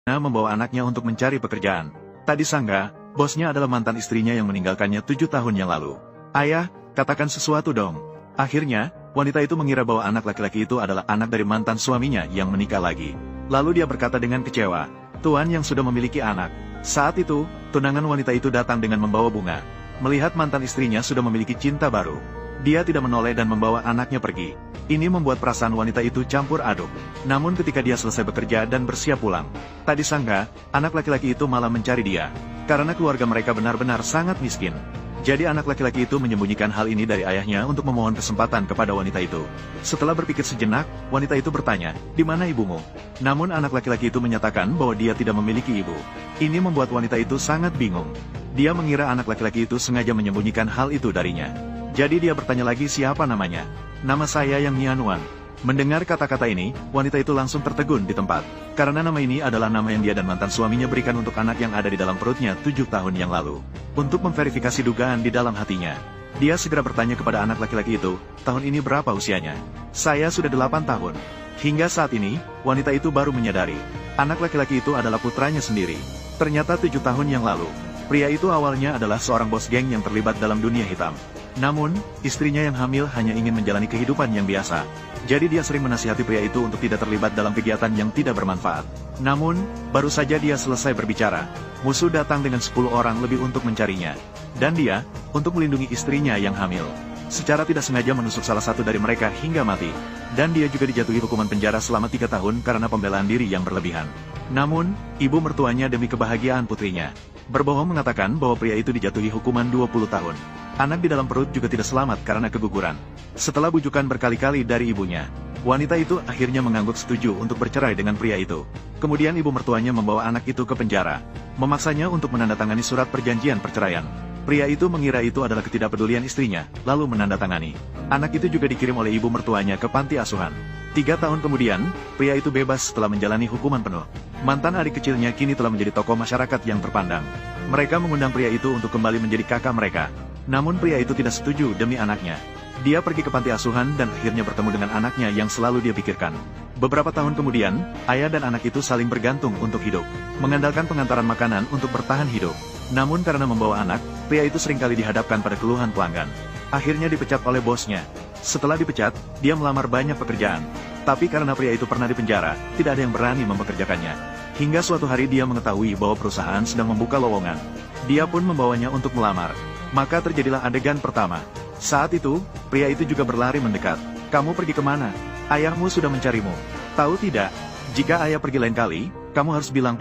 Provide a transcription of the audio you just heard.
membawa anaknya untuk mencari pekerjaan. Tak disangka, bosnya adalah mantan istrinya yang meninggalkannya 7 tahun yang lalu. "Ayah, katakan sesuatu dong." Akhirnya, wanita itu mengira bahwa anak laki-laki itu adalah anak dari mantan suaminya yang menikah lagi. Lalu dia berkata dengan kecewa, "Tuan yang sudah memiliki anak." Saat itu, tunangan wanita itu datang dengan membawa bunga. Melihat mantan istrinya sudah memiliki cinta baru, dia tidak menoleh dan membawa anaknya pergi. Ini membuat perasaan wanita itu campur aduk. Namun ketika dia selesai bekerja dan bersiap pulang, tak disangka, anak laki-laki itu malah mencari dia. Karena keluarga mereka benar-benar sangat miskin. Jadi anak laki-laki itu menyembunyikan hal ini dari ayahnya untuk memohon kesempatan kepada wanita itu. Setelah berpikir sejenak, wanita itu bertanya, "Di mana ibumu?" Namun anak laki-laki itu menyatakan bahwa dia tidak memiliki ibu. Ini membuat wanita itu sangat bingung. Dia mengira anak laki-laki itu sengaja menyembunyikan hal itu darinya. Jadi dia bertanya lagi siapa namanya. "Nama saya Yang Nianuan." Mendengar kata-kata ini, wanita itu langsung tertegun di tempat. Karena nama ini adalah nama yang dia dan mantan suaminya berikan untuk anak yang ada di dalam perutnya 7 tahun yang lalu. Untuk memverifikasi dugaan di dalam hatinya, dia segera bertanya kepada anak laki-laki itu, "Tahun ini berapa usianya?" "Saya sudah 8 tahun. Hingga saat ini, wanita itu baru menyadari, anak laki-laki itu adalah putranya sendiri. Ternyata 7 tahun yang lalu, pria itu awalnya adalah seorang bos geng yang terlibat dalam dunia hitam. Namun, istrinya yang hamil hanya ingin menjalani kehidupan yang biasa. Jadi dia sering menasihati pria itu untuk tidak terlibat dalam kegiatan yang tidak bermanfaat. Namun, baru saja dia selesai berbicara, musuh datang dengan 10 orang lebih untuk mencarinya. Dan dia, untuk melindungi istrinya yang hamil, secara tidak sengaja menusuk salah satu dari mereka hingga mati. Dan dia juga dijatuhi hukuman penjara selama 3 tahun karena pembelaan diri yang berlebihan. Namun, ibu mertuanya demi kebahagiaan putrinya, berbohong mengatakan bahwa pria itu dijatuhi hukuman 20 tahun. Anak di dalam perut juga tidak selamat karena keguguran. Setelah bujukan berkali-kali dari ibunya, wanita itu akhirnya mengangguk setuju untuk bercerai dengan pria itu. Kemudian ibu mertuanya membawa anak itu ke penjara, memaksanya untuk menandatangani surat perjanjian perceraian. Pria itu mengira itu adalah ketidakpedulian istrinya, lalu menandatangani. Anak itu juga dikirim oleh ibu mertuanya ke panti asuhan. 3 tahun kemudian, pria itu bebas setelah menjalani hukuman penuh. Mantan adik kecilnya kini telah menjadi tokoh masyarakat yang terpandang. Mereka mengundang pria itu untuk kembali menjadi kakak mereka. Namun pria itu tidak setuju demi anaknya. Dia pergi ke panti asuhan dan akhirnya bertemu dengan anaknya yang selalu dia pikirkan. Beberapa tahun kemudian, ayah dan anak itu saling bergantung untuk hidup, mengandalkan pengantaran makanan untuk bertahan hidup. Namun karena membawa anak, pria itu seringkali dihadapkan pada keluhan pelanggan. Akhirnya dipecat oleh bosnya. Setelah dipecat, dia melamar banyak pekerjaan. Tapi karena pria itu pernah dipenjara, tidak ada yang berani mempekerjakannya. Hingga suatu hari dia mengetahui bahwa perusahaan sedang membuka lowongan. Dia pun membawanya untuk melamar. Maka terjadilah adegan pertama. Saat itu, pria itu juga berlari mendekat. "Kamu pergi kemana? Ayahmu sudah mencarimu. Tahu tidak? Jika ayah pergi lain kali, kamu harus bilang